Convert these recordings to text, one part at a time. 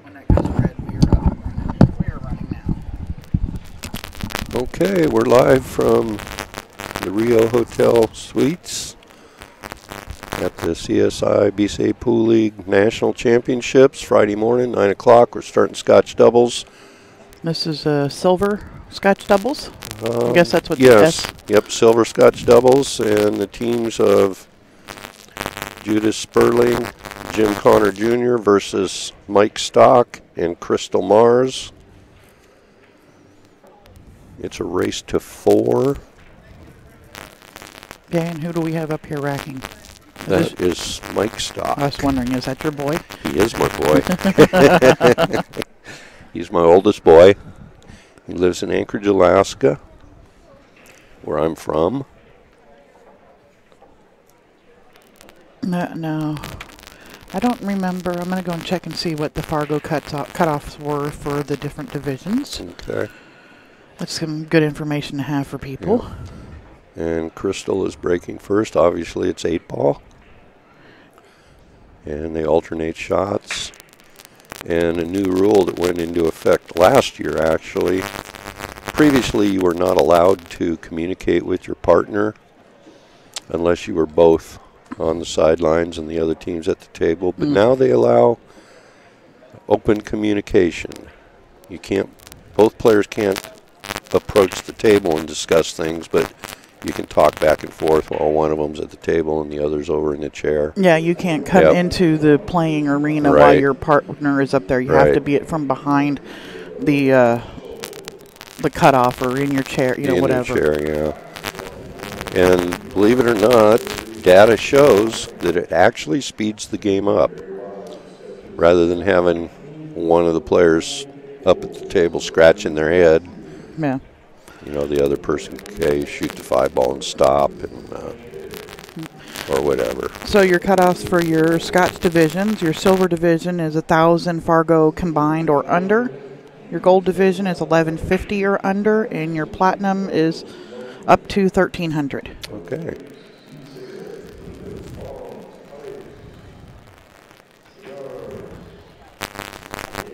When that goes red, we are running now. Okay, we're live from the Rio Hotel Suites at the CSI BCAPLNationals Championships. Friday morning, 9 o'clock. We're starting Scotch doubles. This is silver Scotch doubles. I guess that's what. Yes. Yep. Silver Scotch doubles, and the teams of Judas Sperling, Jim Connor Jr. versus Mike Stock and Crystal Mars. It's a race to 4. Okay, and who do we have up here racking? That is Mike Stock. I was wondering, is that your boy? He is my boy. He's my oldest boy. He lives in Anchorage, Alaska, where I'm from. No. I don't remember. I'm going to go and check and see what the Fargo cutoffs were for the different divisions. Okay. That's some good information to have for people. Yeah. And Crystal is breaking first. Obviously, it's 8-ball. And they alternate shots. And a new rule that went into effect last year, actually. Previously, you were not allowed to communicate with your partner unless you were both on the sidelines and the other teams at the table. But now they allow open communication. You can't, both players can't approach the table and discuss things, but you can talk back and forth while one of them's at the table and the other's over in the chair. Yeah, you can't come into the playing arena while your partner is up there. You have to be from behind the cutoff or in your chair, whatever. In the chair, yeah. And believe it or not, data shows that it actually speeds the game up rather than having one of the players up at the table scratching their head. Yeah. The other person can shoot the 5-ball and stop, and or whatever. So your cutoffs for your Scotch divisions, your silver division is 1,000 Fargo combined or under. Your gold division is 1,150 or under, and your platinum is up to 1,300. Okay.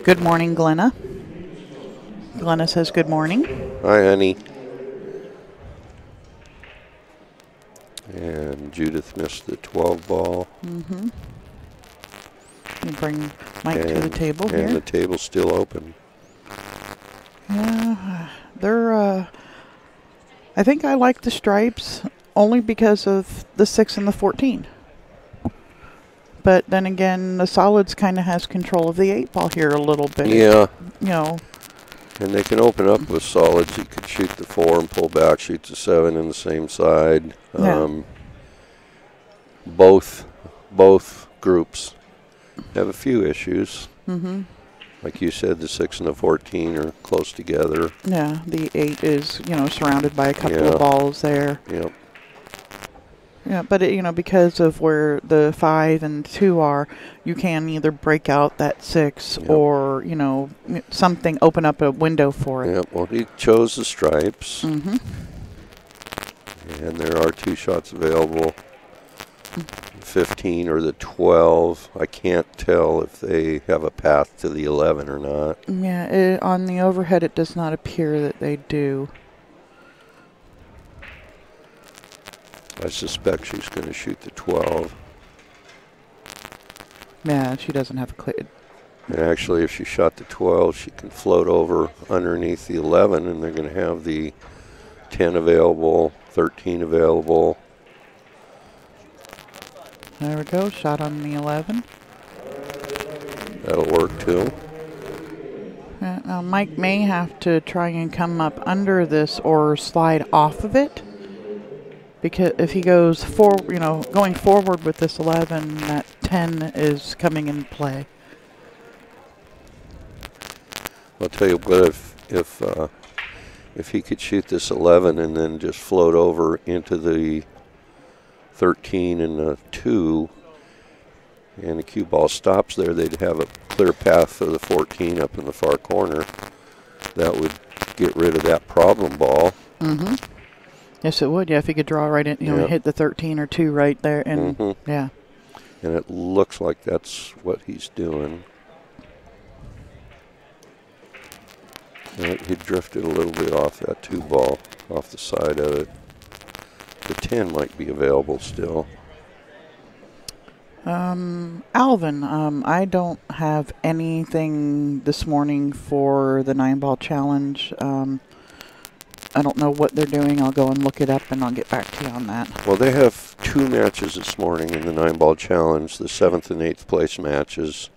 Good morning, Glenna. Glenna says good morning. Hi, honey. And Judith missed the 12-ball. Mm-hmm. You bring Mike to the table here. And the table's still open. Yeah, they're, I think I like the stripes only because of the 6 and the 14. But then again, the solids kind of has control of the 8-ball here a little bit. Yeah. And they can open up with solids. You could shoot the 4 and pull back, shoot the 7 in the same side. Yeah. Both groups have a few issues. Mm-hmm. Like you said, the 6 and the 14 are close together. Yeah, the 8 is, surrounded by a couple of balls there. Yep. Yeah, but because of where the 5 and 2 are, you can either break out that 6 or, something, open up a window for it. Yeah, well, he chose the stripes. Mm-hmm. And there are 2 shots available, 15 or the 12. I can't tell if they have a path to the 11 or not. Yeah, on the overhead, it does not appear that they do. I suspect she's going to shoot the 12. Yeah, she doesn't have a clear. And actually, if she shot the 12, she can float over underneath the 11, and they're going to have the 10 available, 13 available. There we go, shot on the 11. That'll work too. Now Mike may have to try and come up under this or slide off of it. Because if he goes going forward with this 11, that 10 is coming in play. I'll tell you what, if he could shoot this 11 and then just float over into the 13 and the 2, and the cue ball stops there, they'd have a clear path for the 14 up in the far corner. That would get rid of that problem ball. Mm-hmm. Yes, it would. Yeah, if he could draw right in, hit the 13 or 2 right there, and yeah. And it looks like that's what he's doing. He drifted a little bit off that 2 ball, off the side of it. The 10 might be available still. Alvin, I don't have anything this morning for the 9-ball challenge. I don't know what they're doing. I'll go and look it up, and I'll get back to you on that. Well, they have 2 matches this morning in the 9-ball challenge, the 7th and 8th place matches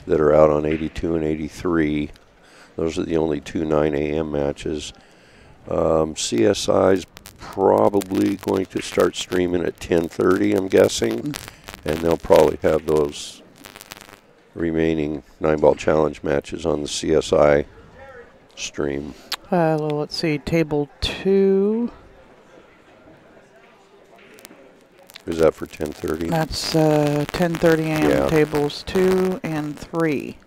that are out on 82 and 83. Those are the only 2 9 a.m. matches. CSI's probably going to start streaming at 10:30, I'm guessing, and they'll probably have those remaining 9-ball challenge matches on the CSI stream. Well, let's see, table 2. Is that for 10:30? That's 10:30 a.m. Yeah. Tables 2 and 3.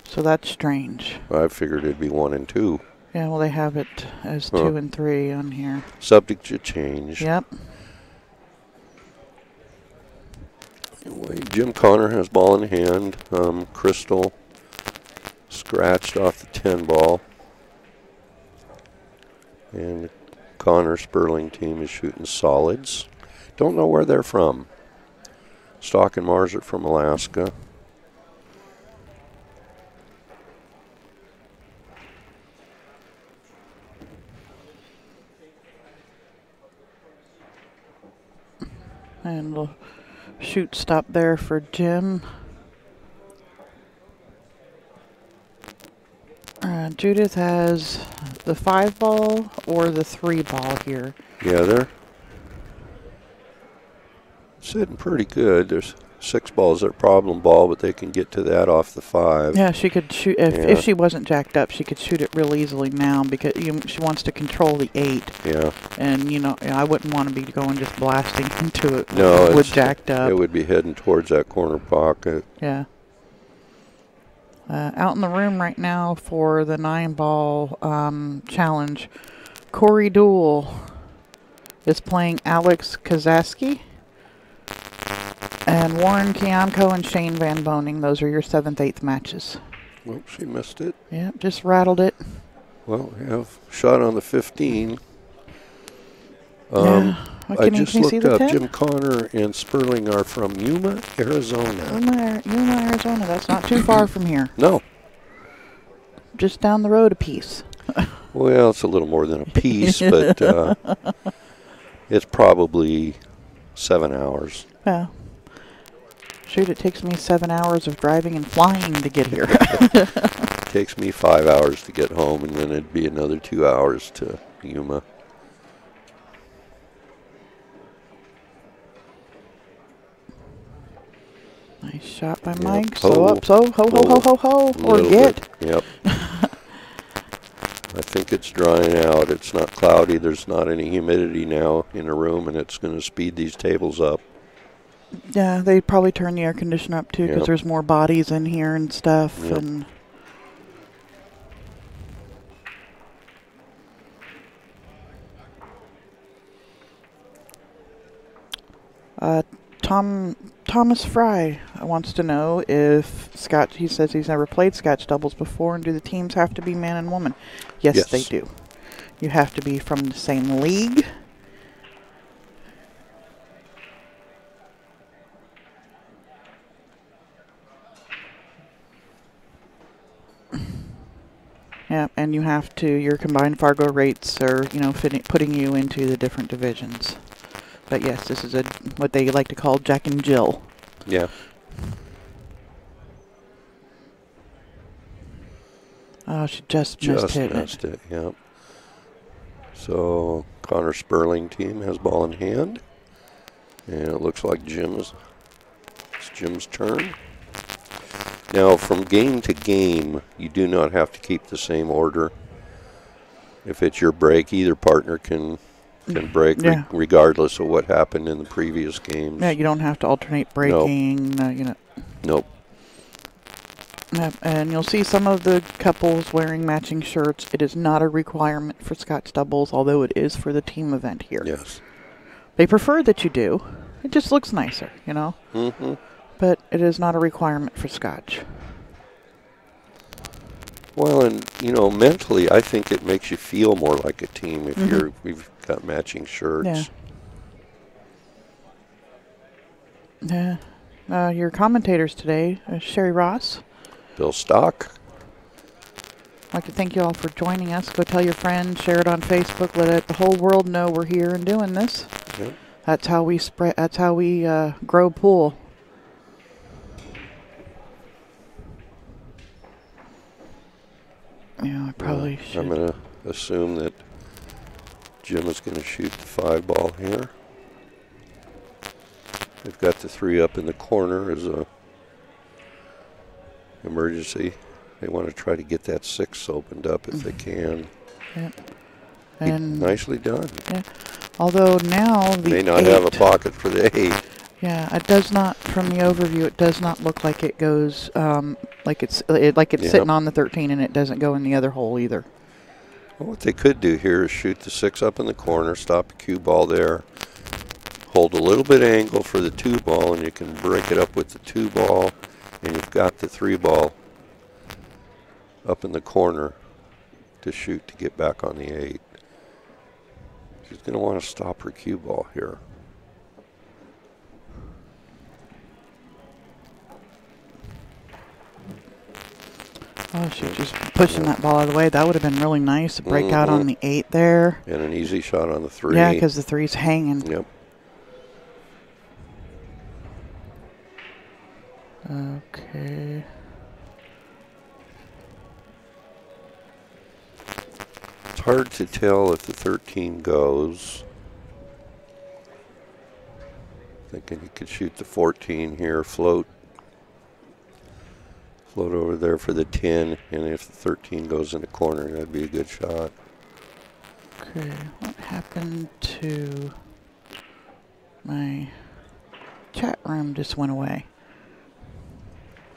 So that's strange. I figured it'd be 1 and 2. Yeah, well, they have it as 2 and 3 on here. Subject to change. Yep. Anyway, Jim Connor has ball in hand. Crystal scratched off the 10 ball. And the Connor Sperling team is shooting solids. Don't know where they're from. Stock and Mars are from Alaska. And we'll shoot stop there for Jim. Judith has the 5 ball or the 3 ball here. Yeah, they're sitting pretty good. There's 6 balls their problem ball, but they can get to that off the 5. Yeah, she could shoot, if she wasn't jacked up, she could shoot it real easily now because she wants to control the 8. Yeah. And, I wouldn't want to be going just blasting into it No, with jacked up. It would be heading towards that corner pocket. Yeah. Out in the room right now for the 9-ball challenge, Corey Dool is playing Alex Kazaski. And Warren Kiamko and Shane Van Boning. Those are your 7th, 8th matches. Well, she missed it. Yeah, just rattled it. Well, we have shot on the 15. I just looked up. Jim Connor and Sperling are from Yuma, Arizona. Yuma, Arizona. That's not too far from here. No. Just down the road a piece. Well, it's a little more than a piece, but it's probably 7 hours. Yeah. Shoot, it takes me 7 hours of driving and flying to get here. It takes me 5 hours to get home, and then it'd be another 2 hours to Yuma. Nice shot by Yep. Mike. So up, so ho, or get. Yep. I think it's drying out. It's not cloudy. There's not any humidity now in the room, and it's going to speed these tables up. Yeah, they probably turn the air conditioner up too because there's more bodies in here and stuff. Yep. And Thomas Fry wants to know if Scotch. He says he's never played Scotch doubles before, and do the teams have to be man and woman? Yes, they do. You have to be from the same league. Yeah, and you have to. Your combined Fargo rates are, putting you into the different divisions. But yes, this is what they like to call Jack and Jill. Yeah. Oh, she just missed it. Yep. So Connor Sperling team has ball in hand, and it looks like it's Jim's turn. Now, from game to game, you do not have to keep the same order. If it's your break, either partner can break regardless of what happened in the previous games. Yeah, you don't have to alternate breaking. Nope. Nope. And you'll see some of the couples wearing matching shirts. It is not a requirement for Scotch doubles, although it is for the team event here. Yes. They prefer that you do. It just looks nicer, Mm-hmm. But it is not a requirement for Scotch. Well, and you know, mentally, I think it makes you feel more like a team if we've got matching shirts. Yeah. Your commentators today, Sherry Ross. Bill Stock. I'd like to thank you all for joining us. Go tell your friends, share it on Facebook, let the whole world know we're here and doing this. Yep. That's how we spread. That's how we grow pool. Yeah, I probably should. I'm going to assume that Jim is going to shoot the 5-ball here. They've got the 3 up in the corner as a emergency. They want to try to get that 6 opened up if they can. Yep. And nicely done. Yeah. Although now the may not 8, have a pocket for the 8. Yeah, it does not. From the overview, it does not look like it goes like it's sitting on the 13, and it doesn't go in the other hole either. Well, what they could do here is shoot the 6 up in the corner, stop a cue ball there, hold a little bit angle for the 2-ball, and you can break it up with the 2-ball, and you've got the 3-ball up in the corner to shoot to get back on the 8. She's going to want to stop her cue ball here. Oh, she's just pushing that ball out of the way. That would have been really nice to break out on the 8 there. And an easy shot on the 3. Yeah, because the 3's hanging. Yep. Okay. It's hard to tell if the 13 goes. Thinking you could shoot the 14 here, float over there for the 10, and if the 13 goes in the corner, that'd be a good shot. Okay, what happened to my chat room? Just went away.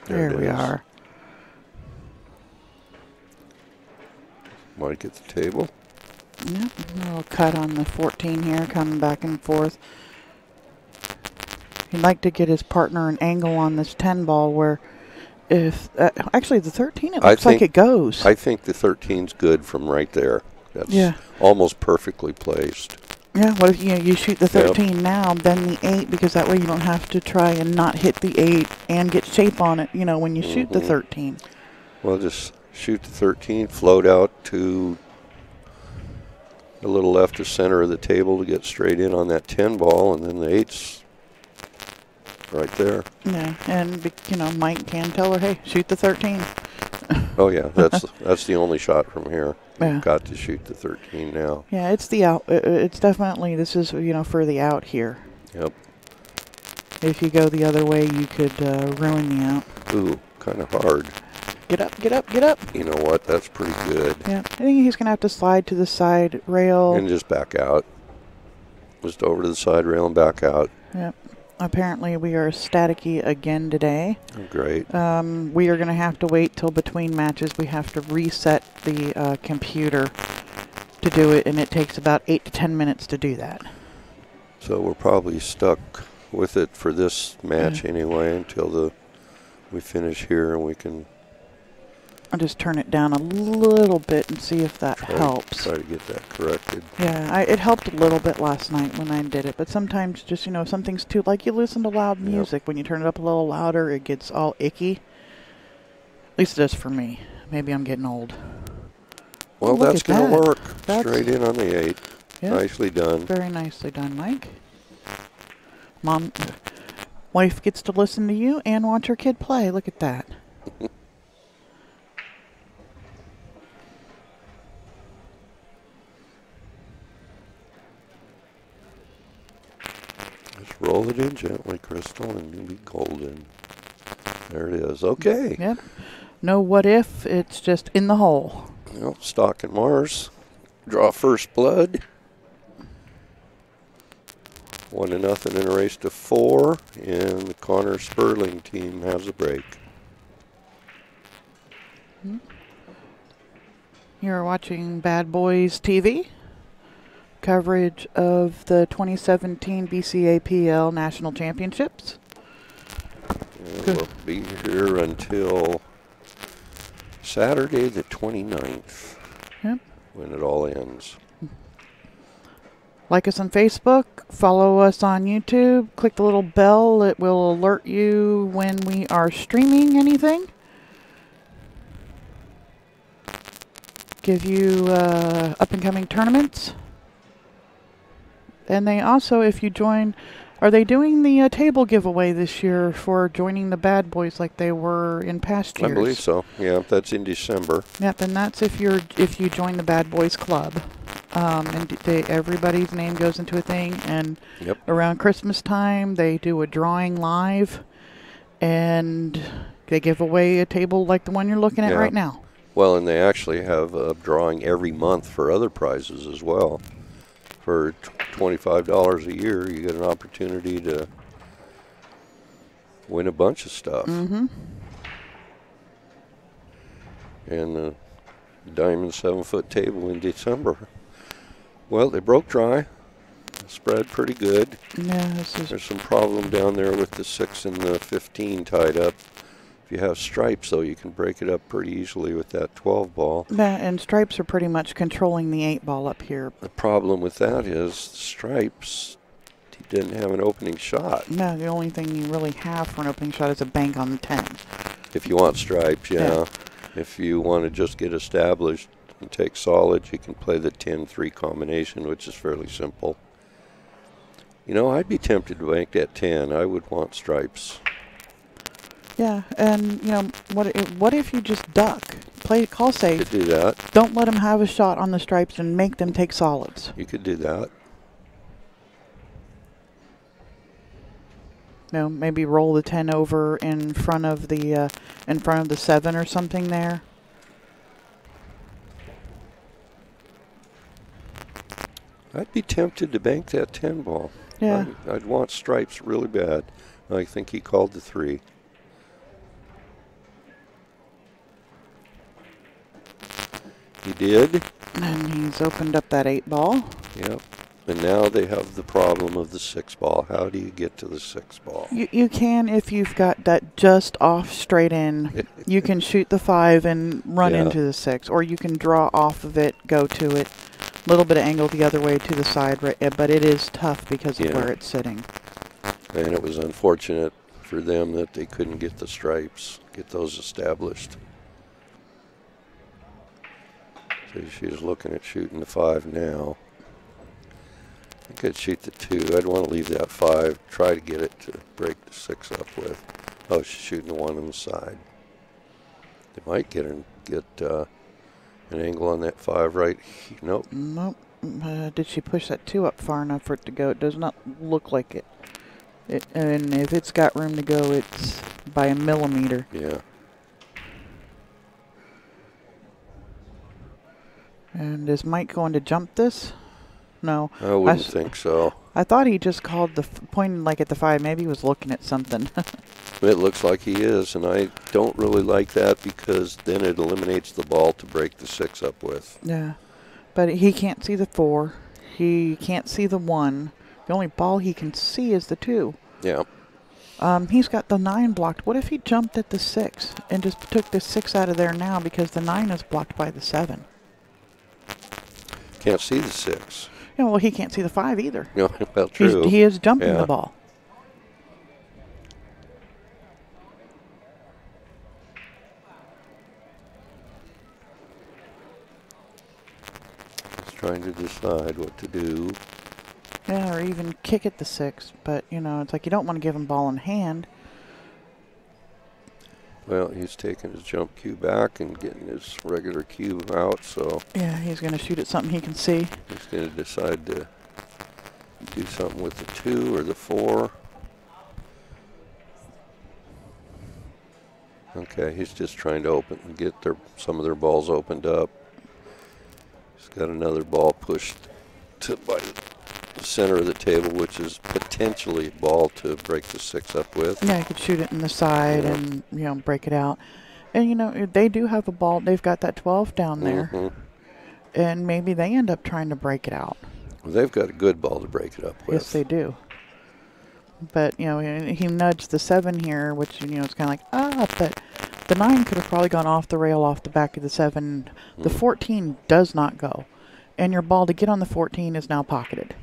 There we are. Want to get the table? Yep, a little cut on the 14 here, coming back and forth. He'd like to get his partner an angle on this 10 ball where if actually the 13, it looks like it goes. I think the 13's good from right there. That's almost perfectly placed. Yeah, what if you shoot the 13 now, then the 8, because that way you don't have to try and not hit the 8 and get shape on it, when you shoot the 13. Well, just shoot the 13, float out to a little left of center of the table to get straight in on that 10 ball, and then the 8's right there. Yeah, and Mike can tell her, hey, shoot the 13. Oh yeah, that's the only shot from here. Yeah. You've got to shoot the 13 now. Yeah, it's the out. It's definitely, this is for the out here. Yep. If you go the other way, you could ruin the out. Ooh, kind of hard. Get up, get up, get up. You know what? That's pretty good. Yeah, I think he's gonna have to slide to the side rail and just back out. Just over to the side rail and back out. Yep. Apparently we are staticky again today. Oh, great. We are going to have to wait till between matches. We have to reset the computer to do it, and it takes about 8 to 10 minutes to do that. So we're probably stuck with it for this match anyway until we finish here and we can... I'll just turn it down a little bit and see if that helps. Try to get that corrected. Yeah, it helped a little bit last night when I did it, but sometimes just, something's too, like you listen to loud music. When you turn it up a little louder, it gets all icky. At least it does for me. Maybe I'm getting old. Well, that's going to work. Straight in on the 8. Yep. Nicely done. Very nicely done, Mike. Wife gets to listen to you and watch her kid play. Look at that. Just roll it in gently, Crystal, and you'll be golden. There it is. Okay. Yep. No what if, it's just in the hole. Well, Stock and Mars draw first blood. 1-0 in a race to 4, and the Connor Sperling team has a break. You're watching BadBoys TV. Coverage of the 2017 BCAPL National Championships. We'll be here until Saturday the 29th. Yep. When it all ends. Like us on Facebook, follow us on YouTube, click the little bell. It will alert you when we are streaming anything. Give you up and coming tournaments. And they also, if you join, are they doing the table giveaway this year for joining the Bad Boys like they were in past years? I believe so. Yeah, that's in December. Yep, and that's if you join the Bad Boys Club. And everybody's name goes into a thing, and around Christmas time they do a drawing live, and they give away a table like the one you're looking at right now. Well, and they actually have a drawing every month for other prizes as well. For $25 a year, you get an opportunity to win a bunch of stuff. Mm-hmm. And the Diamond 7-foot table in December. Well, they broke dry. Spread pretty good. Yeah, there's some problem down there with the 6 and the 15 tied up. If you have stripes, though, you can break it up pretty easily with that 12 ball. Yeah, and stripes are pretty much controlling the 8 ball up here. The problem with that is stripes, he didn't have an opening shot. No, the only thing you really have for an opening shot is a bank on the 10. If you want stripes, yeah. If you want to just get established and take solids, you can play the 10-3 combination, which is fairly simple. You know, I'd be tempted to bank that 10. I would want stripes. Yeah, and, you know, what if you just duck? Call safe. You could do that. Don't let them have a shot on the stripes and make them take solids. You could do that. You know, maybe roll the 10 over in front of the 7 or something there. I'd be tempted to bank that 10 ball. Yeah. I'd want stripes really bad. I think he called the 3. He did. And he's opened up that 8 ball. Yep. And now they have the problem of the 6 ball. How do you get to the 6 ball? You can if you've got that just off straight in. You can shoot the 5 and run into the 6. Or you can draw off of it, go to it. A little bit of angle the other way to the side. But it is tough because of where it's sitting. And it was unfortunate for them that they couldn't get the stripes, get those established. So she's looking at shooting the 5 now. I think I'd shoot the 2. I'd want to leave that 5, try to get it to break the 6 up with. Oh, she's shooting the 1 on the side. They might get an angle on that 5 right. Nope. Nope. Did she push that 2 up far enough for it to go? It does not look like it. And if it's got room to go, it's by a millimeter. Yeah. And is Mike going to jump this? No. I wouldn't think so. I thought he just called pointed like at the 5. Maybe he was looking at something. It looks like he is, and I don't really like that because then it eliminates the ball to break the 6 up with. Yeah. But he can't see the 4. He can't see the 1. The only ball he can see is the 2. Yeah. He's got the 9 blocked. What if he jumped at the 6 and just took the 6 out of there now because the 9 is blocked by the 7? Can't see the 6. Yeah, well, he can't see the 5 either. No, well, true. He is jumping the ball. He's trying to decide what to do. Yeah, or even kick at the 6. But, you know, it's like you don't want to give him ball in hand. Well, he's taking his jump cue back and getting his regular cue out, so... Yeah, he's going to shoot at something he can see. He's going to decide to do something with the 2 or the 4. Okay, he's just trying to get some of their balls opened up. He's got another ball pushed by the center of the table, which is potentially a ball to break the 6 up with. Yeah, you could shoot it in the side and, you know, break it out. And, you know, they do have a ball. They've got that 12 down there. Mm-hmm. And maybe they end up trying to break it out. Well, they've got a good ball to break it up with. Yes, they do. But, you know, he nudged the 7 here, which, you know, it's kind of like, but The 9 could have probably gone off the rail off the back of the 7. The 14 does not go. And your ball to get on the 14 is now pocketed.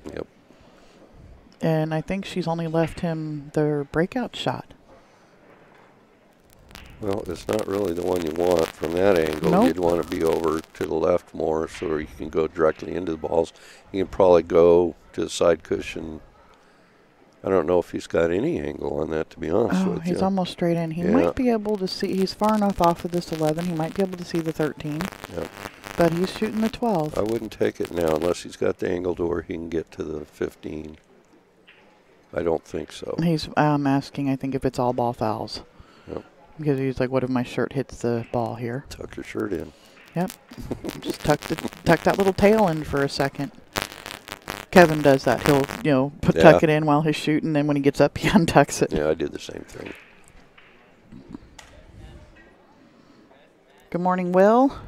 Yep. And I think she's only left him the breakout shot. Well, it's not really the one you want from that angle. Nope. You'd want to be over to the left more so you can go directly into the balls. You can probably go to the side cushion. I don't know if he's got any angle on that, to be honest with you. He's almost straight in. He might be able to see. He's far enough off of this 11. He might be able to see the 13. Yep. But he's shooting the 12. I wouldn't take it now unless he's got the angle to where he can get to the 15. I don't think so. He's asking, I think, if it's all ball fouls. Yep. Because he's like, what if my shirt hits the ball here? Tuck your shirt in. Yep. Just tuck that little tail in for a second. Kevin does that. He'll, tuck it in while he's shooting. Then when he gets up, he untucks it. Yeah, I do the same thing. Good morning, Will.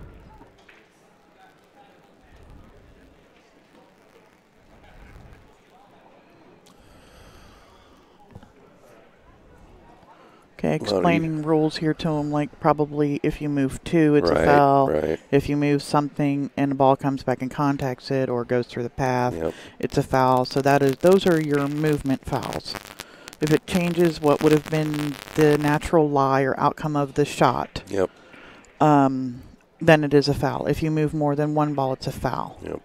Okay, explaining rules here to him, like probably if you move 2, it's a foul. Right. If you move something and the ball comes back and contacts it or goes through the path, it's a foul. So those are your movement fouls. If it changes what would have been the natural lie or outcome of the shot, then it is a foul. If you move more than one ball, it's a foul. Yep.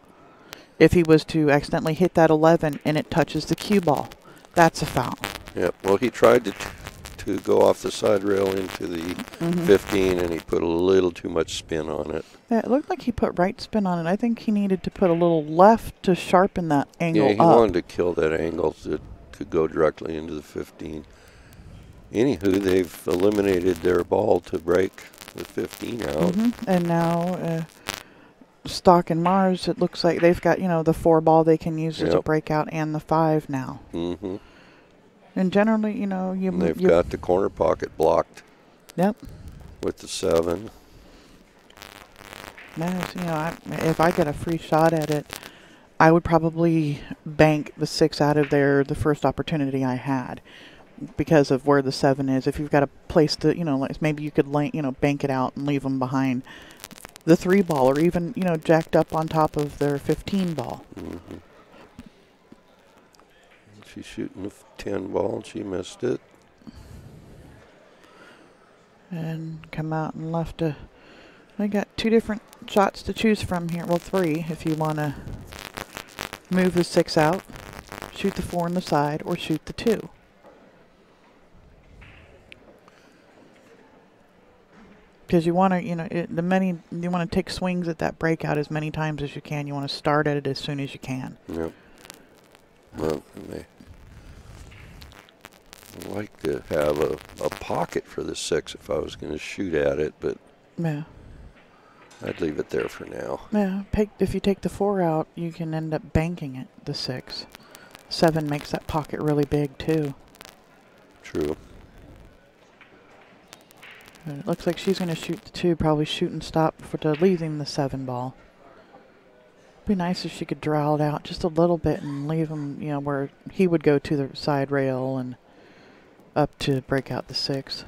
If he was to accidentally hit that 11 and it touches the cue ball, that's a foul. Yep. Well, he tried to go off the side rail into the 15, and he put a little too much spin on it. Yeah, it looked like he put right spin on it. I think he needed to put a little left to sharpen that angle up. Yeah, he wanted to kill that angle that could go directly into the 15. Anywho, they've eliminated their ball to break the 15 out. And now Stock and Mars, it looks like they've got, the 4 ball they can use as a breakout and the 5 now. And generally, they've got the corner pocket blocked. Yep. With the 7. If I get a free shot at it, I would probably bank the 6 out of there the first opportunity I had because of where the 7 is. If you've got a place to, like maybe you could, bank it out and leave them behind the 3 ball or even, jacked up on top of their 15 ball. She's shooting the 10 ball, and she missed it. And come out and left I got 2 different shots to choose from here. Well, 3 if you want to move the 6 out, shoot the 4 on the side, or shoot the 2. Because you want to, you want to take swings at that breakout as many times as you can. You want to start at it as soon as you can. Yep. Well, I'd like to have a pocket for the 6 if I was going to shoot at it, but I'd leave it there for now. Yeah, if you take the 4 out, you can end up banking it, the 6. 7 makes that pocket really big, too. True. But it looks like she's going to shoot the 2, probably shoot and stop to leaving the 7 ball. Be nice if she could draw it out just a little bit and leave him, where he would go to the side rail and up to break out the 6.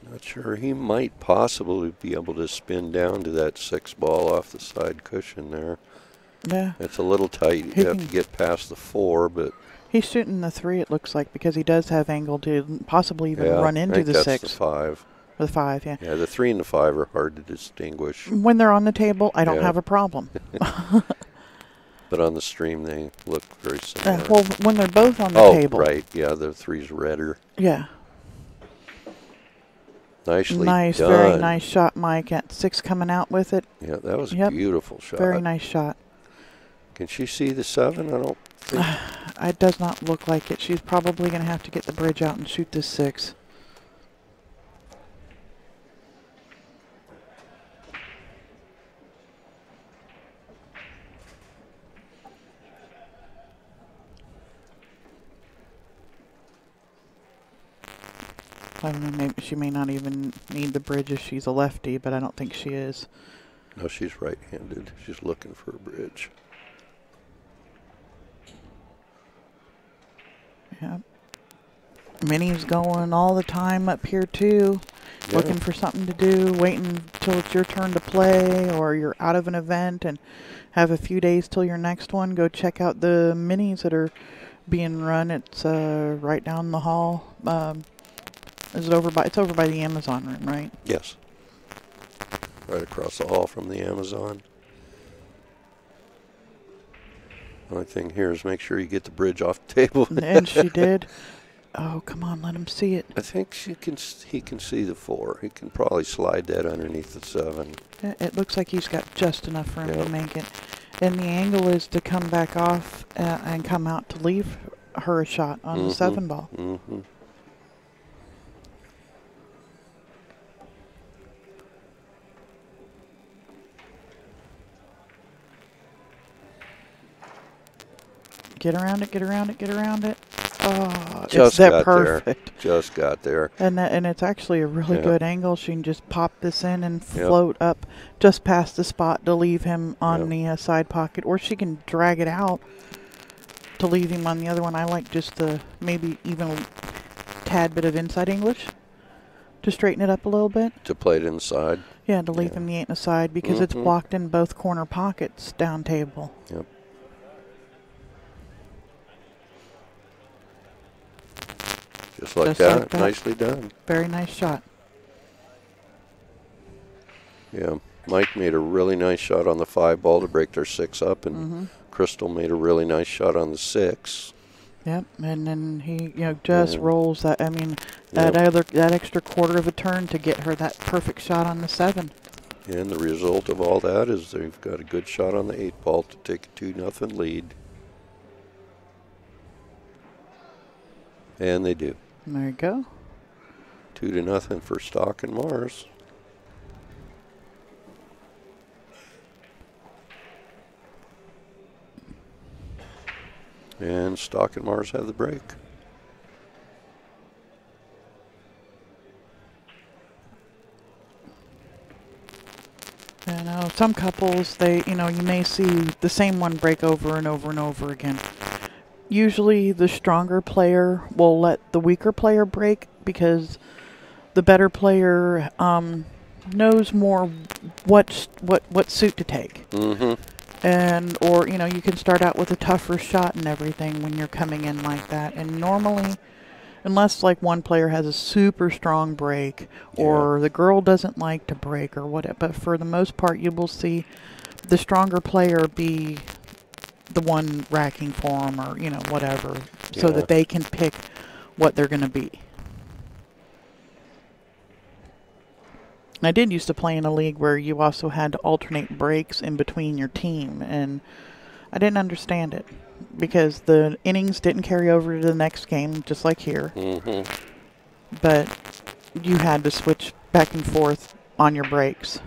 Not sure. He might possibly be able to spin down to that 6 ball off the side cushion there. Yeah. It's a little tight. You have to get past the 4, but he's shooting the 3, it looks like, because he does have angle to possibly even run into the 6. That's the 5. Or the 5, yeah. Yeah, the 3 and the 5 are hard to distinguish. When they're on the table, I don't have a problem. But on the stream, they look very similar. Well, when they're both on the table. Oh, right. Yeah, the 3's redder. Yeah. Nicely done. Very nice shot, Mike. At 6 coming out with it. Yeah, that was a beautiful shot. Very nice shot. Can she see the 7? I don't think. It does not look like it. She's probably going to have to get the bridge out and shoot this 6. I don't know, maybe she may not even need the bridge if she's a lefty, but I don't think she is. No, she's right-handed. She's looking for a bridge. Yep. Minnie's going all the time up here too, looking for something to do, waiting until it's your turn to play, or you're out of an event and have a few days till your next one. Go check out the minis that are being run. It's right down the hall. Is it over by? It's over by the Amazon room, right? Yes. Right across the hall from the Amazon. Only thing here is make sure you get the bridge off the table. And she did. Oh, come on, let him see it. I think he can see the 4. He can probably slide that underneath the 7. It looks like he's got just enough room to make it. And the angle is to come back off and come out to leave her a shot on the 7 ball. Mm-hmm. Get around it, get around it, get around it. Oh, just it's that got perfect. There. Just got there. And it's actually a really good angle. She can just pop this in and float up just past the spot to leave him on the side pocket. Or she can drag it out to leave him on the other one. I like just the maybe even a tad bit of inside English to straighten it up a little bit. To play it inside. Yeah, to leave him the 8 and a side because it's blocked in both corner pockets down table. Yep. Just like that. Nicely done. Very nice shot. Yeah. Mike made a really nice shot on the 5 ball to break their 6 up, and Crystal made a really nice shot on the 6. Yep, and then he just rolls that. I mean, that extra quarter of a turn to get her that perfect shot on the 7. And the result of all that is they've got a good shot on the 8 ball to take a 2-0 lead. And they do. There you go. 2-0 for Stock and Mars. And Stock and Mars have the break. You know, some couples, you may see the same one break over and over and over again. Usually the stronger player will let the weaker player break because the better player knows more what suit to take. And or you can start out with a tougher shot and everything when you're coming in like that. And normally, unless like one player has a super strong break or the girl doesn't like to break or whatever, but for the most part you will see the stronger player be the one racking for them or whatever, so that they can pick what they're going to be. I did used to play in a league where you also had to alternate breaks in between your team, and I didn't understand it because the innings didn't carry over to the next game, just like here. But you had to switch back and forth on your breaks.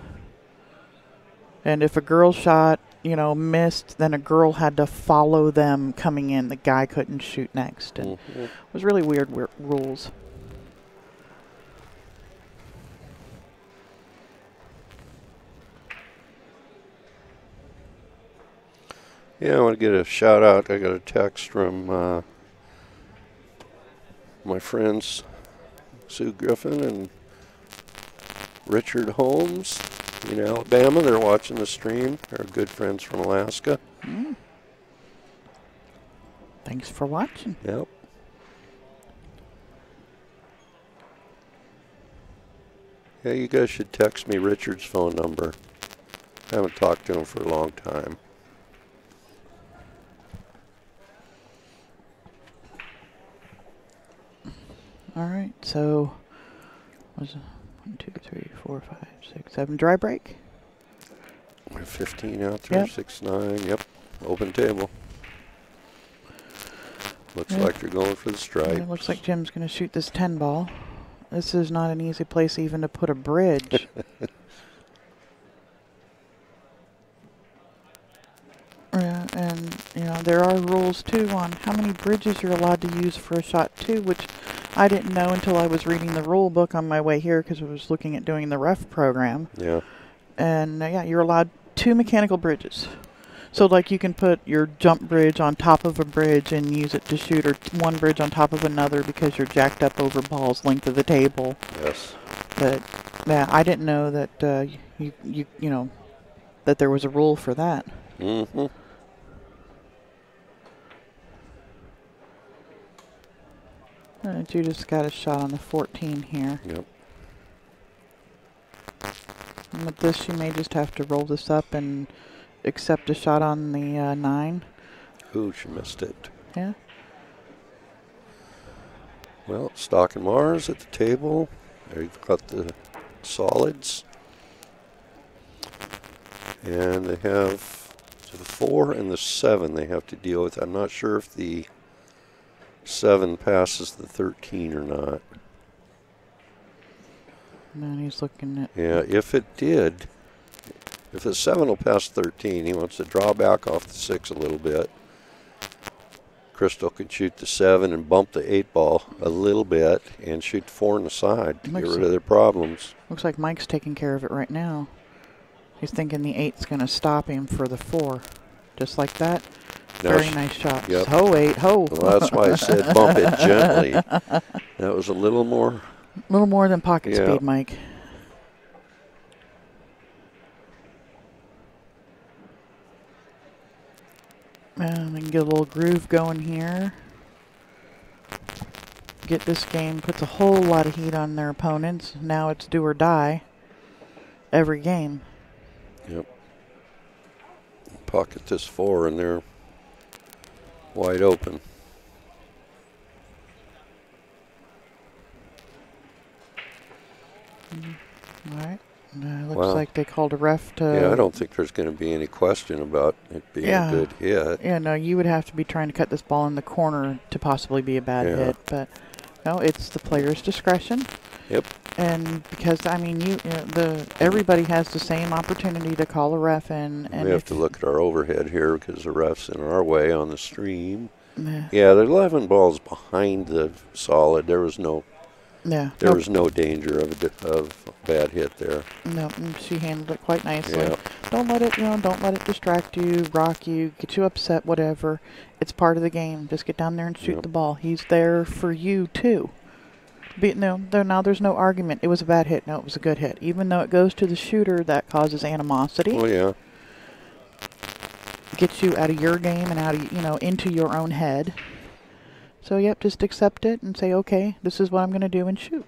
And if a girl shot, missed, then a girl had to follow them coming in. The guy couldn't shoot next. And it was really weird rules. Yeah, I want to get a shout out. I got a text from my friends Sue Griffin and Richard Holmes in Alabama. They're watching the stream. They're good friends from Alaska. Thanks for watching. Yep. Yeah, you guys should text me Richard's phone number. I haven't talked to him for a long time. All right, so was it 1, 2, 3, 4, 5, 6, 7 dry break? 15 out there, 6-9. Yep, open table. Looks like they're going for the strike. It looks like Jim's going to shoot this 10 ball. This is not an easy place even to put a bridge. And there are rules too on how many bridges you're allowed to use for a shot too, which I didn't know until I was reading the rule book on my way here because I was looking at doing the ref program. Yeah. And yeah, you're allowed 2 mechanical bridges. So like you can put your jump bridge on top of a bridge and use it to shoot, or one bridge on top of another because you're jacked up over balls length of the table. Yes. But yeah, I didn't know that you know that there was a rule for that. Mm-hmm. Judith's got a shot on the 14 here. Yep. And with this, she may just have to roll this up and accept a shot on the 9. Ooh, she missed it. Yeah. Well, Stock and Mars at the table. There you've got the solids. And they have the 4 and the 7 they have to deal with. I'm not sure if the 7 passes the 13 or not. And then he's looking at... Yeah, if it did, if the 7 will pass 13, he wants to draw back off the 6 a little bit. Crystal can shoot the 7 and bump the 8 ball a little bit and shoot the 4 on the side to get rid of their problems. Looks like Mike's taking care of it right now. He's thinking the 8's going to stop him for the 4. Just like that. Very nice shot. Yep. Ho, 8, ho. Well, that's why I said bump it gently. That was a little more. A little more than pocket speed, Mike. And we can get a little groove going here. Get this game, puts a whole lot of heat on their opponents. Now it's do or die every game. Yep. Pocket this 4 and they're wide open. All right. Looks like they called a ref to... Yeah, I don't think there's going to be any question about it being a good hit. Yeah, no, you would have to be trying to cut this ball in the corner to possibly be a bad hit. But, no, it's the player's discretion. Yep. And because, I mean, everybody has the same opportunity to call a ref. And we have to look at our overhead here because the ref's in our way on the stream. Yeah, the 11 ball's behind the solid. There was no... Yeah. There was no danger of a bad hit there. No, she handled it quite nicely. Yeah. Don't let it, don't let it distract you, rock you, get you upset, whatever. It's part of the game. Just get down there and shoot the ball. He's there for you too. Now there's no argument. It was a bad hit. No, it was a good hit. Even though it goes to the shooter, that causes animosity. Oh yeah. Gets you out of your game and out of into your own head. So, yep, just accept it and say, okay, this is what I'm going to do and shoot.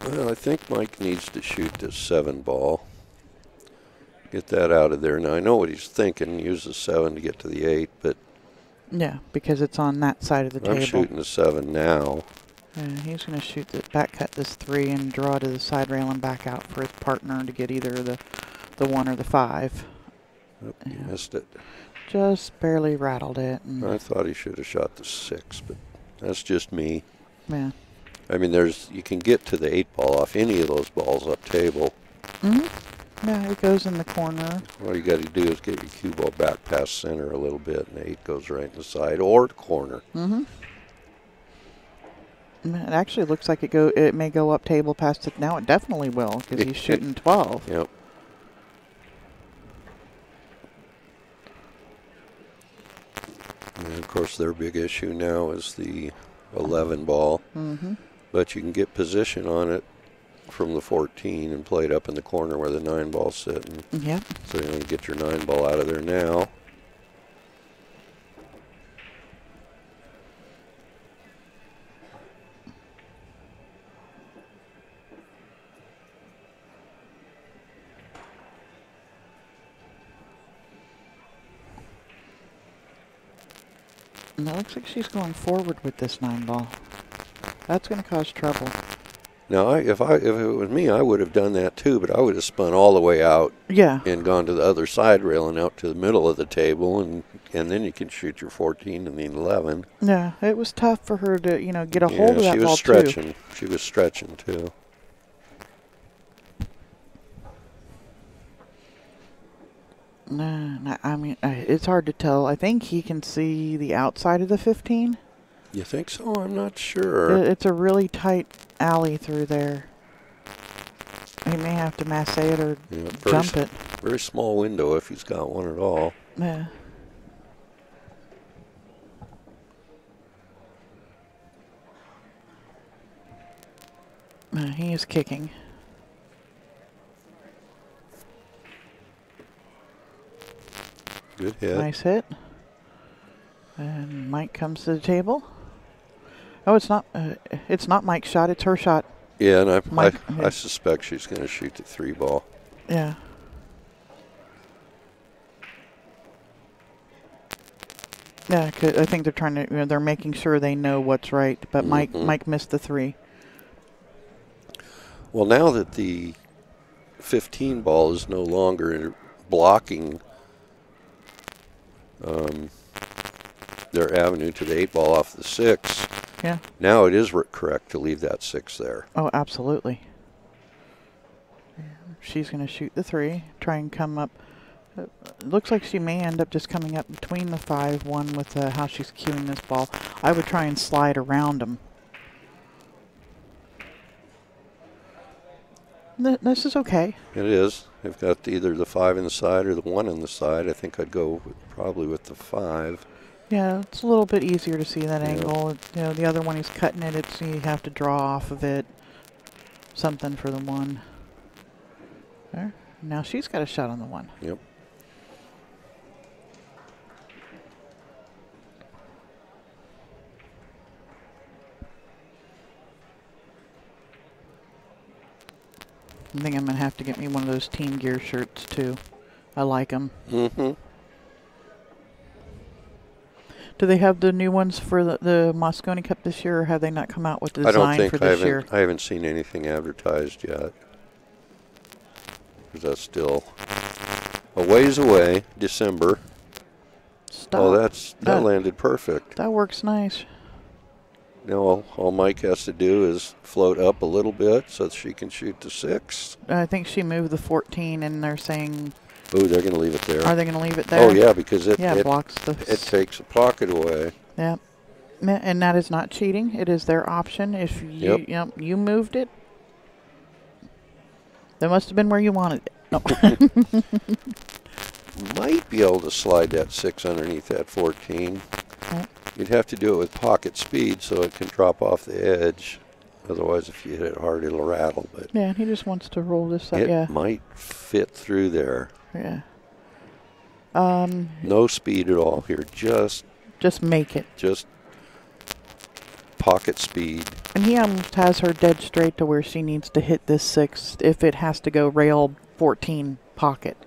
Well, I think Mike needs to shoot this 7 ball. Get that out of there. Now, I know what he's thinking, use the 7 to get to the 8, but... Yeah, because it's on that side of the table. I'm shooting the 7 now. He's going to shoot the back cut this 3 and draw to the side rail and back out for his partner to get either the 1 or the 5. Oh, he missed it. Just barely rattled it. I thought he should have shot the 6, but that's just me. Yeah. I mean, you can get to the 8 ball off any of those balls up table. Mm-hmm. Yeah, it goes in the corner. All you got to do is get your cue ball back past center a little bit, and the 8 goes right in the side or the corner. Mm-hmm. It actually looks like it may go up table past it. Now it definitely will because he's shooting 12. Yep. And of course, their big issue now is the 11 ball. Mm-hmm. But you can get position on it from the 14 and play it up in the corner where the 9 ball's sitting. Yep. So you're going to get your 9 ball out of there now. And it looks like she's going forward with this 9 ball. That's going to cause trouble. Now, if it was me, I would have done that too, but I would have spun all the way out. Yeah. And gone to the other side rail and out to the middle of the table, and then you can shoot your 14 and the 11. Yeah, it was tough for her to, get a hold of that ball, she was stretching. She was stretching, too. No, I mean, it's hard to tell. I think he can see the outside of the 15. You think so? I'm not sure. It's a really tight alley through there. He may have to masse it or jump it. Very small window if he's got one at all. Yeah. He is kicking. Good hit. Nice hit. And Mike comes to the table. Oh, it's not Mike's shot. It's her shot. Yeah, and I suspect she's going to shoot the 3 ball. Yeah. Yeah, 'cause I think they're trying to. They're making sure they know what's right. But Mike missed the 3. Well, now that the 15 ball is no longer blocking their avenue to the 8 ball off the 6. Yeah. Now it is correct to leave that 6 there. Oh, absolutely. She's going to shoot the 3, try and come up. Looks like she may end up just coming up between the 5-1 with how she's cueing this ball. I would try and slide around them. This is okay. It is. They've got either the 5 in the side or the 1 in the side. I think I'd go probably with the 5. Yeah, it's a little bit easier to see that angle. The other one he's cutting it. You have to draw off of it. Something for the 1. There. Now she's got a shot on the 1. Yep. I think I'm going to have to get me one of those Team Gear shirts, too. I like them. Mm-hmm. Do they have the new ones for the Moscone Cup this year, or have they not come out with the design for this year? I haven't seen anything advertised yet. Because that's still a ways away, December. Stop. Oh, that landed perfect. That works nice. Now all Mike has to do is float up a little bit so that she can shoot the 6. I think she moved the 14, and they're saying... Oh, they're going to leave it there. Are they going to leave it there? Oh, yeah, because it blocks the... It takes a pocket away. Yeah. And that is not cheating. It is their option. If you moved it, that must have been where you wanted it. No. Might be able to slide that 6 underneath that 14. Yep. You'd have to do it with pocket speed so it can drop off the edge. Otherwise, if you hit it hard, it'll rattle. But yeah, he just wants to roll this up. It might fit through there. Yeah. No speed at all here. Just make it. Just pocket speed. And he almost has her dead straight to where she needs to hit this 6 if it has to go rail 14 pocket.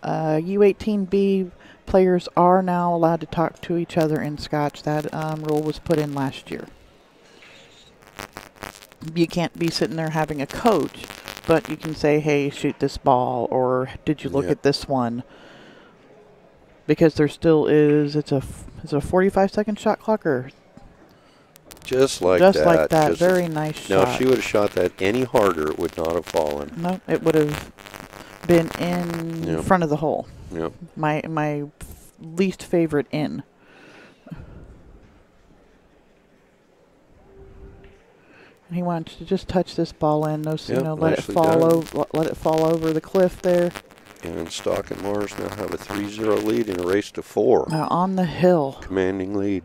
U18B players are now allowed to talk to each other in Scotch. That rule was put in last year. You can't be sitting there having a coach, but you can say, hey, shoot this ball, or did you look at this one? Because there still is, it's a 45-second shot clock, or? Just like that. Just like that. Very nice shot. Now, if she would have shot that any harder, it would not have fallen. No, it would have been in front of the hole. Yep. My least favorite in. He wants to just touch this ball in, let it fall over the cliff there. And Stock and Mars now have a 3-0 lead in a race to 4. On the hill. Commanding lead.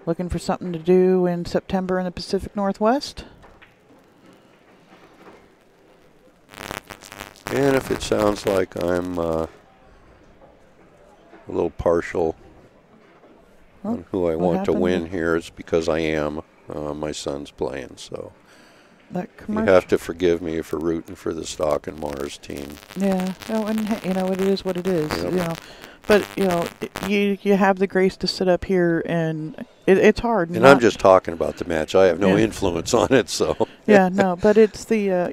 Looking for something to do in September in the Pacific Northwest? And if it sounds like I'm a little partial on who I want to win here, it's because I am. My son's playing, so you have to forgive me for rooting for the Stock and Mars team. Yeah, and it is what it is. Yep. But you have the grace to sit up here, and it's hard. And I'm just talking about the match. I have no influence on it, so. Yeah, no, but it's the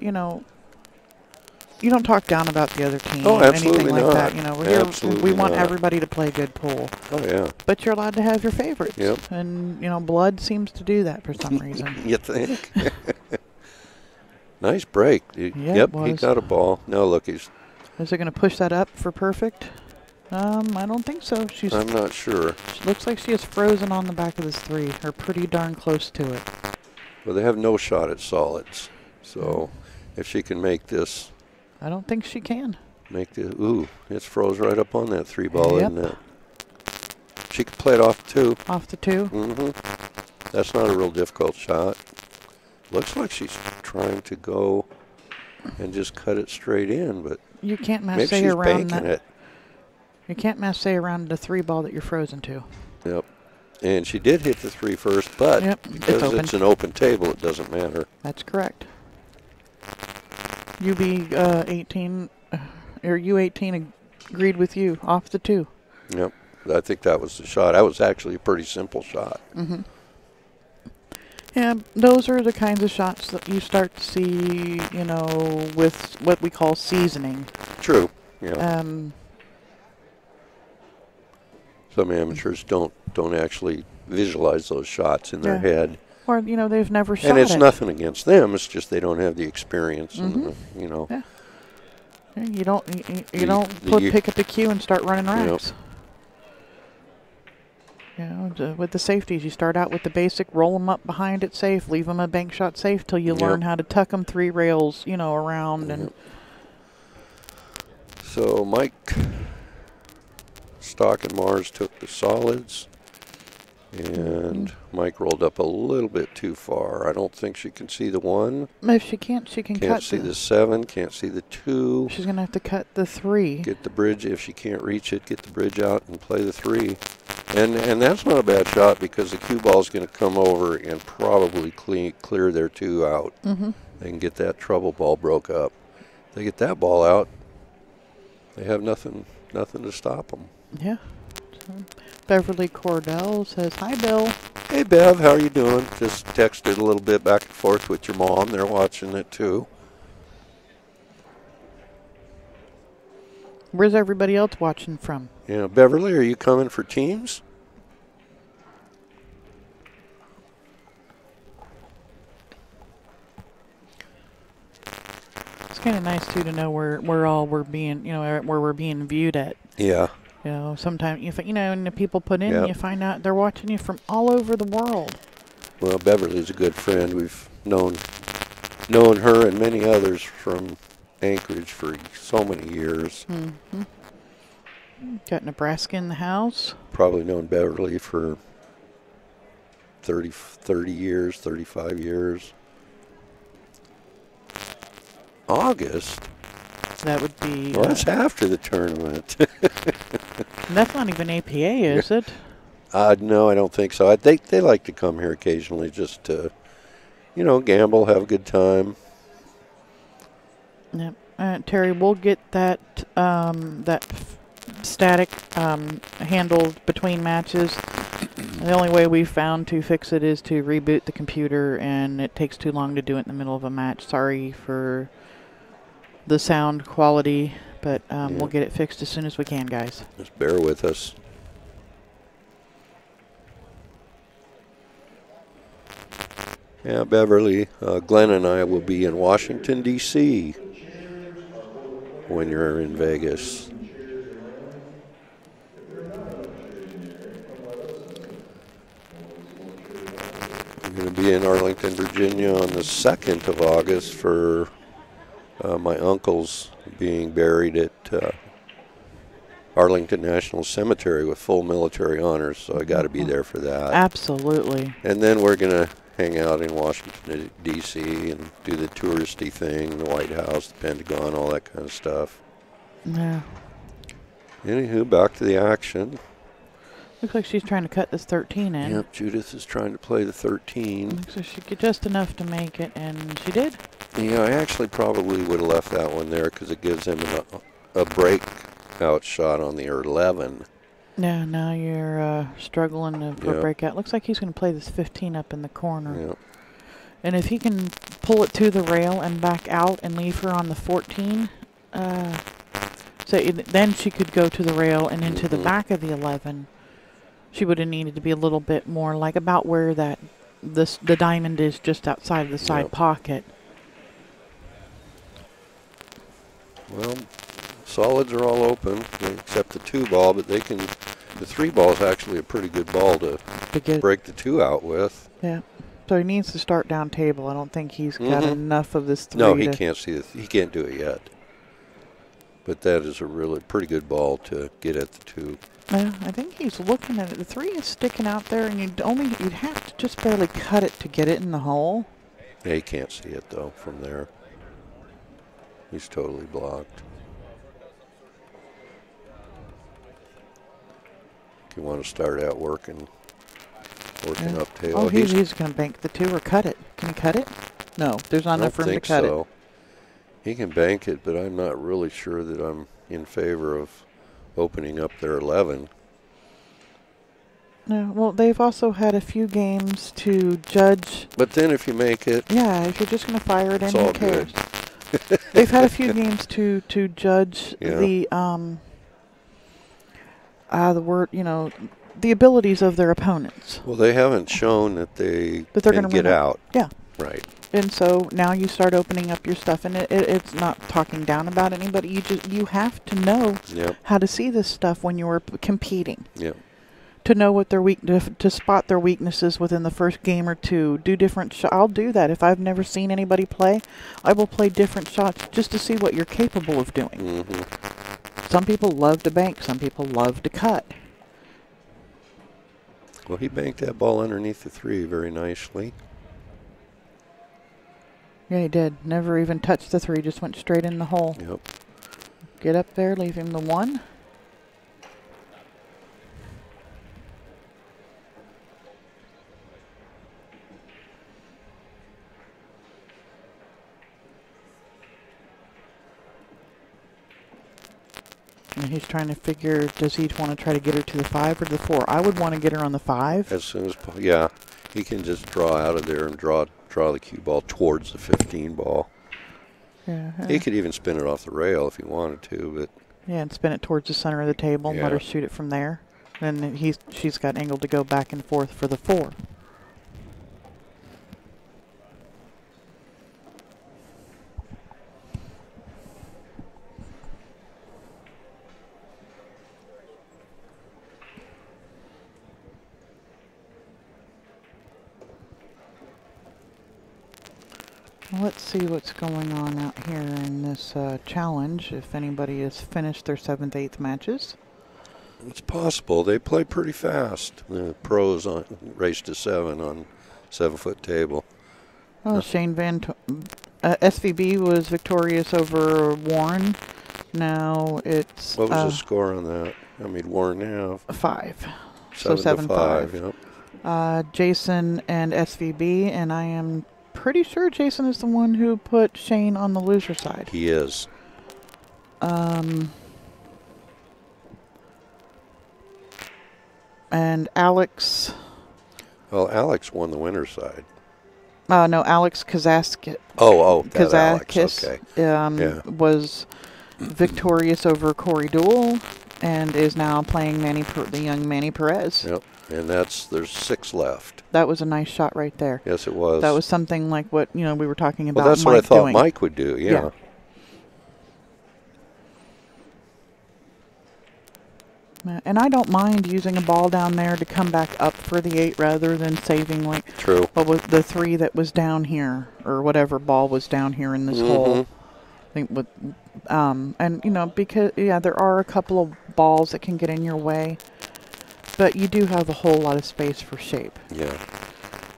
you don't talk down about the other team or anything like not. that. We're here, we want everybody to play good pool. Oh, yeah. But you're allowed to have your favorites. Yep. And, blood seems to do that for some reason. You think? Nice break. Yep, he was. got a ball. Now look, Is it going to push that up for perfect? I don't think so. I'm not sure. She looks like she is frozen on the back of this 3, or pretty darn close to it. Well, they have no shot at solids. So if she can make this. I don't think she can. Ooh, it's froze right up on that 3 ball, Yep. isn't it? She could play it off 2. Off the 2? Mm-hmm. That's not a real difficult shot. Looks like she's trying to go and just cut it straight in, but you can't maybe massay she's around banking that. it. You can't massay around the 3 ball that you're frozen to. Yep. And she did hit the 3 first, but because it's an open table, it doesn't matter. That's correct. U18 agreed with you off the 2. Yep. I think that was the shot. That was actually a pretty simple shot. Mm-hmm. Yeah, those are the kinds of shots that you start to see, with what we call seasoning. True. Yeah. Some amateurs don't actually visualize those shots in their head. Or, they've never shot it. And it's nothing against them. It's just they don't have the experience. And Yeah. You don't pick up the cue and start running racks. With the safeties, you start out with the basic, roll them up behind it safe, leave them a bank shot safe till you learn how to tuck them 3 rails, around. And so Mike Stock and Mars took the solids, and Mike rolled up a little bit too far. I don't think she can see the 1. If she can't, she can cut. Can't see the 7, can't see the 2. She's going to have to cut the 3. Get the bridge. If she can't reach it, get the bridge out and play the 3. And that's not a bad shot because the cue ball is going to come over and probably clear their 2 out. They can get that trouble ball broke up. If they get that ball out, they have nothing to stop them. Yeah. So Beverly Cordell says, "Hi, Bill." Hey, Bev, how are you doing? Just texted a little bit back and forth with your mom. They're watching it too. Where's everybody else watching from? Yeah, Beverly, are you coming for teams? It's kind of nice too to know where we're being, where we're being viewed at. Yeah. Sometimes and the people put in, you find out they're watching you from all over the world. Well, Beverly's a good friend. We've known her and many others from Anchorage for so many years. Got Nebraska in the house. Probably known Beverly for 30 years, 35 years. August? That would be... Well, that's after the tournament. That's not even APA, is it? No, I don't think so. They like to come here occasionally just to, gamble, have a good time. Yep. Terry, we'll get that static handled between matches. The only way we've found to fix it is to reboot the computer, and it takes too long to do it in the middle of a match. Sorry for the sound quality, but we'll get it fixed as soon as we can, guys. Just bear with us. Yeah, Beverly, Glenn and I will be in Washington, D.C. when you're in Vegas. I'm going to be in Arlington, Virginia on the 2nd of August for my uncle's being buried at Arlington National Cemetery with full military honors, so I got to be there for that. Absolutely. And then we're going to hang out in Washington, D.C. and do the touristy thing, the White House, the Pentagon, all that kind of stuff. Yeah. Anywho, back to the action. Looks like she's trying to cut this 13 in. Yep, Judith is trying to play the 13. Looks like she get just enough to make it, and she did. Yeah, I actually probably would have left that one there because it gives him a breakout shot on the 11. Yeah, now you're struggling for a breakout. Looks like he's going to play this 15 up in the corner. Yep. And if he can pull it to the rail and back out and leave her on the 14, then she could go to the rail and into the back of the 11. She would have needed to be a little bit more like about where the diamond is, just outside of the side pocket. Well, solids are all open except the 2 ball, but they can. The 3 ball is actually a pretty good ball to break the 2 out with. Yeah. So he needs to start down table. I don't think he's got enough of this 3. No, he can't see it. He can't do it yet. But that is a really pretty good ball to get at the 2. Yeah, I think he's looking at it. The 3 is sticking out there, and you'd have to just barely cut it to get it in the hole. Yeah, he can't see it though from there. He's totally blocked. If you want to start out working up tail. Oh, he's going to bank the 2 or cut it. Can he cut it? No, there's not enough room to cut it. He can bank it, but I'm not really sure that I'm in favor of opening up their 11. No, well, they've also had a few games to judge. But then if you make it, yeah, if you're just going to fire it in, who cares? Good. They've had a few games to judge the abilities of their opponents. Well, they haven't shown that they're going to get out. Yeah. Right. And so now you start opening up your stuff, and it's not talking down about anybody. You have to know how to see this stuff when you're competing. Yeah. To know what their to spot their weaknesses within the first game or 2. Do different shots. I'll do that if I've never seen anybody play. I will play different shots just to see what you're capable of doing. Mm-hmm. Some people love to bank. Some people love to cut. Well, he banked that ball underneath the 3 very nicely. Yeah, he did. Never even touched the 3. Just went straight in the hole. Yep. Get up there. Leave him the 1. And he's trying to figure, does he want to try to get her to the 5 or the 4? I would want to get her on the 5. As soon as, he can just draw out of there and draw the cue ball towards the 15 ball. Yeah. He could even spin it off the rail if he wanted to, but yeah, and spin it towards the center of the table and let her shoot it from there. Then she's got angled to go back and forth for the 4. Let's see what's going on out here in this challenge, if anybody has finished their 7th, 8th matches. It's possible. They play pretty fast. The pros race to 7 on 7-foot table. Oh, Shane SVB was victorious over Warren. Now it's... What was the score on that? I mean, Warren have? 5. 7-5, yep. Jason and SVB, and I am pretty sure Jason is the one who put Shane on the loser side. He is. And Alex... Well, Alex won the winner's side. No, Alex Kazakis. Alex. Okay. Was victorious over Corey Dool and is now playing the young Manny Perez. Yep. And there's 6 left. That was a nice shot right there. Yes, it was. That was something like what we were talking about. Well, that's Mike what I thought doing. Mike would do. Yeah. And I don't mind using a ball down there to come back up for the 8 rather than saving True. What was the 3 that was down here or whatever ball was down here in this hole. I think with because there are a couple of balls that can get in your way, but you do have a whole lot of space for shape. Yeah.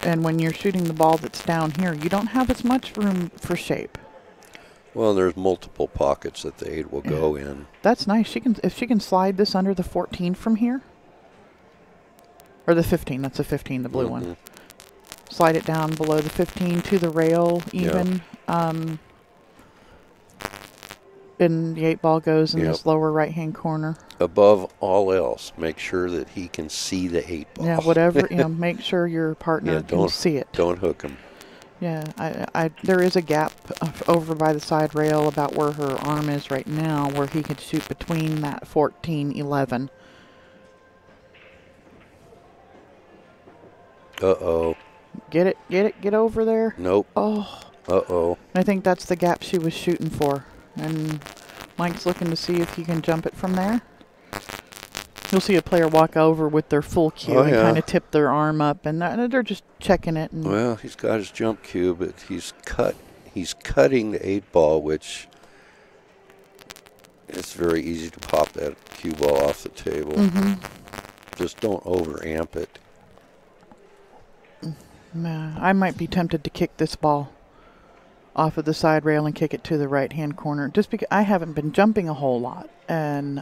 And when you're shooting the ball that's down here, you don't have as much room for shape. Well, there's multiple pockets that the 8 will go in. That's nice. If she can slide this under the 14 from here, or the 15. That's a 15, the blue one. Slide it down below the 15 to the rail, even. Yeah. And the 8 ball goes in this lower right-hand corner. Above all else, make sure that he can see the 8 ball. Yeah, whatever. Make sure your partner can see it. Don't hook him. Yeah, there is a gap over by the side rail about where her arm is right now, where he could shoot between that 14-11. Uh-oh. Get it over there. Nope. Oh. Uh-oh. I think that's the gap she was shooting for. And Mike's looking to see if he can jump it from there. You'll see a player walk over with their full cue and kind of tip their arm up, and they're just checking it. And well, he's got his jump cue, but he's cutting the 8-ball, which it's very easy to pop that cue ball off the table. Just don't overamp it. I might be tempted to kick this ball off of the side rail and kick it to the right-hand corner, just because I haven't been jumping a whole lot, and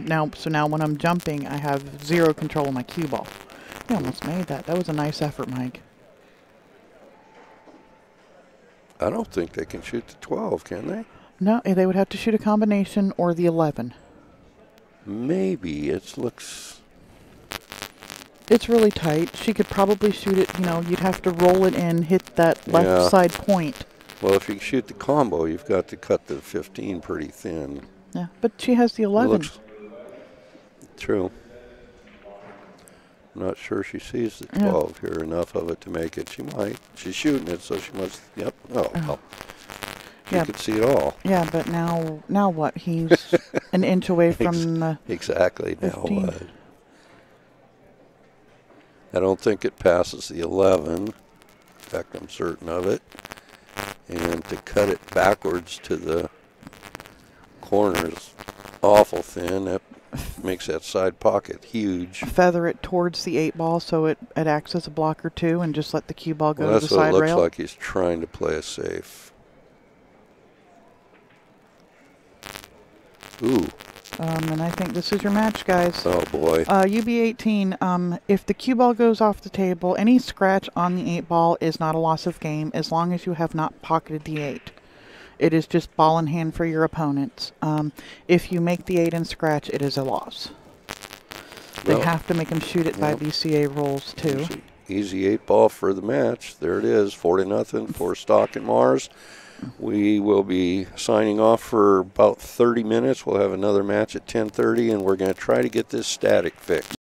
now when I'm jumping, I have zero control of my cue ball. You almost made that. That was a nice effort, Mike. I don't think they can shoot the 12, can they? No, they would have to shoot a combination or the 11. Maybe. It looks... It's really tight. She could probably shoot it, you'd have to roll it in, hit that left side point. Well, if you shoot the combo, you've got to cut the 15 pretty thin. Yeah, but she has the 11. True. I'm not sure she sees the 12 here, enough of it to make it. She might. She's shooting it, so she must, yep. Oh, well. She could see it all. Yeah, but now what? He's an inch away from the exactly. 15. Now what? I don't think it passes the 11. In fact, I'm certain of it. And to cut it backwards to the corner is awful thin. That makes that side pocket huge. Feather it towards the 8-ball so it acts as a blocker too, and just let the cue ball go to the side rail. That's what it looks like. He's trying to play it safe. Ooh. And I think this is your match, guys. Oh, boy. UB18, if the cue ball goes off the table, any scratch on the 8-ball is not a loss of game as long as you have not pocketed the 8. It is just ball in hand for your opponents. If you make the 8 and scratch, it is a loss. They have to make them shoot it by BCA rules, too. Easy 8-ball for the match. There it is, 4-0 for Stock and Mars. We will be signing off for about 30 minutes. We'll have another match at 10:30, and we're going to try to get this static fixed.